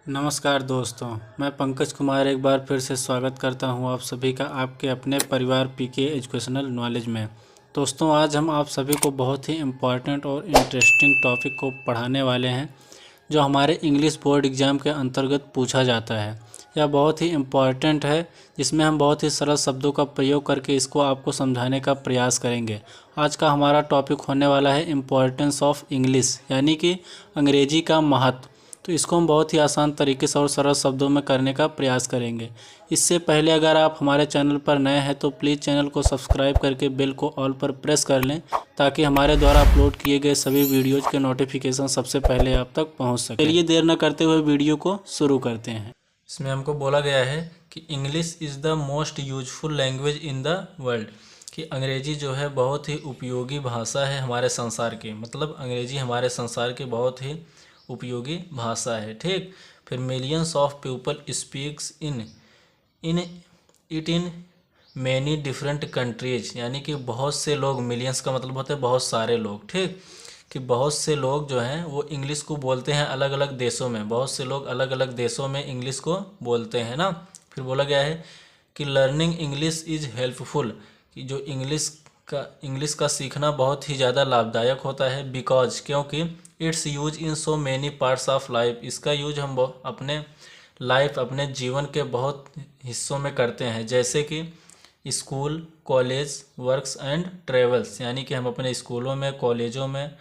नमस्कार दोस्तों, मैं पंकज कुमार एक बार फिर से स्वागत करता हूं आप सभी का आपके अपने परिवार पीके एजुकेशनल नॉलेज में। दोस्तों, आज हम आप सभी को बहुत ही इम्पॉर्टेंट और इंटरेस्टिंग टॉपिक को पढ़ाने वाले हैं जो हमारे इंग्लिश बोर्ड एग्ज़ाम के अंतर्गत पूछा जाता है। यह बहुत ही इम्पॉर्टेंट है जिसमें हम बहुत ही सरल शब्दों का प्रयोग करके इसको आपको समझाने का प्रयास करेंगे। आज का हमारा टॉपिक होने वाला है इम्पॉर्टेंस ऑफ इंग्लिश, यानी कि अंग्रेजी का महत्व। तो इसको हम बहुत ही आसान तरीके से और सरल शब्दों में करने का प्रयास करेंगे। इससे पहले अगर आप हमारे चैनल पर नए हैं तो प्लीज़ चैनल को सब्सक्राइब करके बेल को ऑल पर प्रेस कर लें ताकि हमारे द्वारा अपलोड किए गए सभी वीडियोज़ के नोटिफिकेशन सबसे पहले आप तक पहुंच सके। चलिए देर न करते हुए वीडियो को शुरू करते हैं। इसमें हमको बोला गया है कि English is the most useful language in the world, कि अंग्रेजी जो है बहुत ही उपयोगी भाषा है हमारे संसार की। मतलब अंग्रेजी हमारे संसार की बहुत ही उपयोगी भाषा है। ठीक, फिर millions of people speaks in in it in many different countries, यानी कि बहुत से लोग, मिलियंस का मतलब होता है बहुत सारे लोग। ठीक, कि बहुत से लोग जो हैं वो इंग्लिश को बोलते हैं अलग अलग देशों में। बहुत से लोग अलग अलग देशों में इंग्लिश को बोलते हैं ना। फिर बोला गया है कि लर्निंग इंग्लिश इज़ हेल्पफुल, कि जो इंग्लिश का सीखना बहुत ही ज़्यादा लाभदायक होता है। बिकॉज, क्योंकि it's use in so many parts of life, इसका यूज हम अपने लाइफ, अपने जीवन के बहुत हिस्सों में करते हैं, जैसे कि school, college, works and travels, यानी कि हम अपने स्कूलों में, कॉलेजों में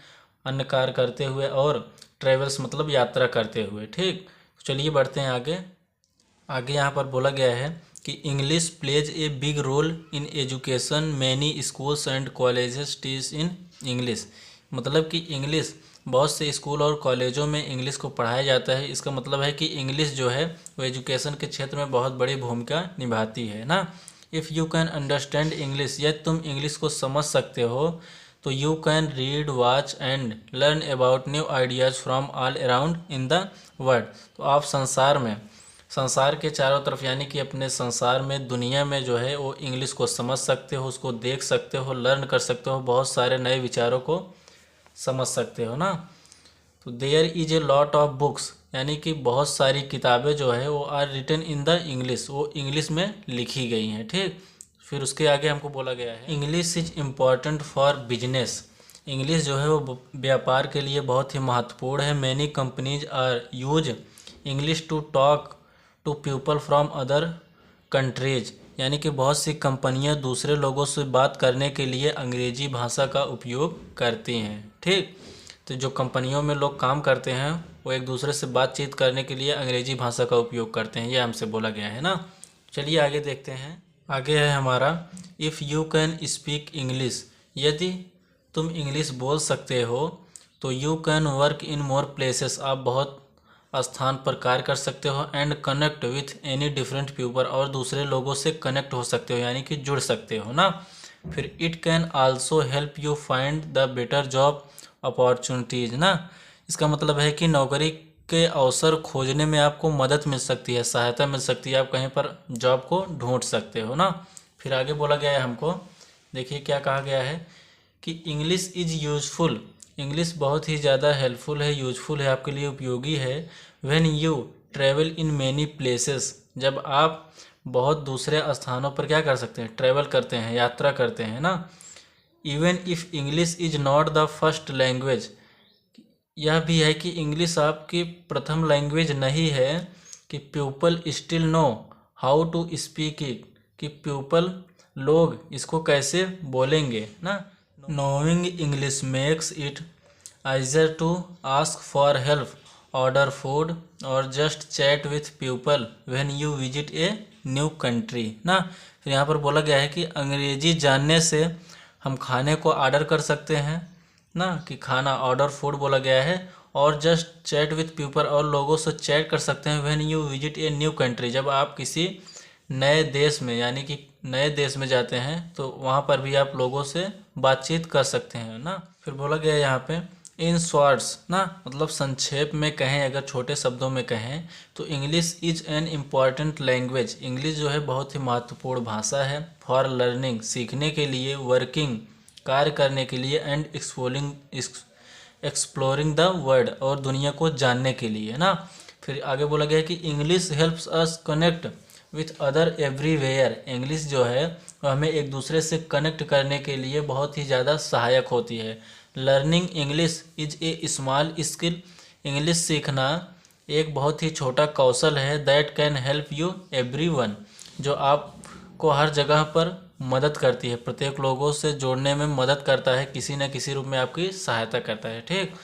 अन्य कार्य करते हुए, और ट्रेवल्स मतलब यात्रा करते हुए। ठीक, चलिए बढ़ते हैं आगे। यहाँ पर बोला गया है कि English plays a big role in education, many schools and colleges teach in English. मतलब कि इंग्लिश, बहुत से स्कूल और कॉलेजों में इंग्लिश को पढ़ाया जाता है। इसका मतलब है कि इंग्लिश जो है वो एजुकेशन के क्षेत्र में बहुत बड़ी भूमिका निभाती है ना। If you can understand English, यदि तुम इंग्लिश को समझ सकते हो तो you can read, watch and learn about new ideas from all around in the world. तो आप संसार के चारों तरफ, यानी कि अपने संसार में, दुनिया में जो है वो इंग्लिश को समझ सकते हो, उसको देख सकते हो, लर्न कर सकते हो, बहुत सारे नए विचारों को समझ सकते हो ना। तो there is a lot of books, यानी कि बहुत सारी किताबें जो है वो are written in the English, वो इंग्लिश में लिखी गई हैं। ठीक, फिर उसके आगे हमको बोला गया है English is important for business. English जो है वो व्यापार के लिए बहुत ही महत्वपूर्ण है। Many companies are use English to talk to people from other countries, यानी कि बहुत सी कंपनियां दूसरे लोगों से बात करने के लिए अंग्रेजी भाषा का उपयोग करती हैं। ठीक, तो जो कंपनियों में लोग काम करते हैं वो एक दूसरे से बातचीत करने के लिए अंग्रेजी भाषा का उपयोग करते हैं, ये हमसे बोला गया है ना। चलिए आगे देखते हैं। आगे है हमारा if you can speak English, यदि तुम इंग्लिश बोल सकते हो तो you can work in more places, आप बहुत स्थान पर कार्य कर सकते हो। And connect with any different people, और दूसरे लोगों से कनेक्ट हो सकते हो, यानी कि जुड़ सकते हो ना। फिर it can also help you find the better job opportunities ना। इसका मतलब है कि नौकरी के अवसर खोजने में आपको मदद मिल सकती है, सहायता मिल सकती है, आप कहीं पर जॉब को ढूंढ सकते हो ना। फिर आगे बोला गया है हमको, देखिए क्या कहा गया है कि इंग्लिश इज़ यूजफुल, इंग्लिश बहुत ही ज़्यादा हेल्पफुल है, यूजफुल है, आपके लिए उपयोगी है। When you travel in many places, जब आप बहुत दूसरे स्थानों पर क्या कर सकते हैं, ट्रैवल करते हैं, यात्रा करते हैं ना। Even if English is not the first language, यह भी है कि इंग्लिश आपकी प्रथम लैंग्वेज नहीं है, कि people still know how to speak it, कि पीपल, लोग इसको कैसे बोलेंगे ना। Knowing English makes it easier to ask for help, order food और just chat with people when you visit a new country ना। फिर यहाँ पर बोला गया है कि अंग्रेजी जानने से हम खाने को ऑर्डर कर सकते हैं ना, कि खाना, ऑर्डर फूड बोला गया है, और जस्ट चैट विथ पीपल, और लोगों से चैट कर सकते हैं। When you visit a new country, जब आप किसी नए देश में, यानी कि नए देश में जाते हैं तो वहाँ पर भी आप लोगों से बातचीत कर सकते हैं ना। फिर बोला गया है यहाँ पे इन शॉर्ट्स ना, मतलब संक्षेप में कहें, अगर छोटे शब्दों में कहें तो English is an important language, English जो है बहुत ही महत्वपूर्ण भाषा है। फॉर लर्निंग, सीखने के लिए, वर्किंग, कार्य करने के लिए, एंड एक्सप्लोरिंग द वर्ल्ड, और दुनिया को जानने के लिए ना। फिर आगे बोला गया है कि English helps us connect with other everywhere. English जो है वो हमें एक दूसरे से कनेक्ट करने के लिए बहुत ही ज़्यादा सहायक होती है। Learning English is a small skill. English सीखना एक बहुत ही छोटा कौशल है that can help you everyone, जो आपको हर जगह पर मदद करती है, प्रत्येक लोगों से जोड़ने में मदद करता है, किसी न किसी रूप में आपकी सहायता करता है। ठीक,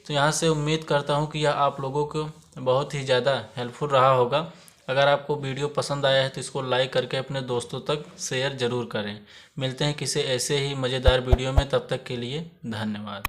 तो यहाँ से उम्मीद करता हूँ कि यह आप लोगों को बहुत ही ज़्यादा हेल्पफुल रहा होगा। अगर आपको वीडियो पसंद आया है तो इसको लाइक करके अपने दोस्तों तक शेयर ज़रूर करें। मिलते हैं किसी ऐसे ही मज़ेदार वीडियो में, तब तक के लिए धन्यवाद।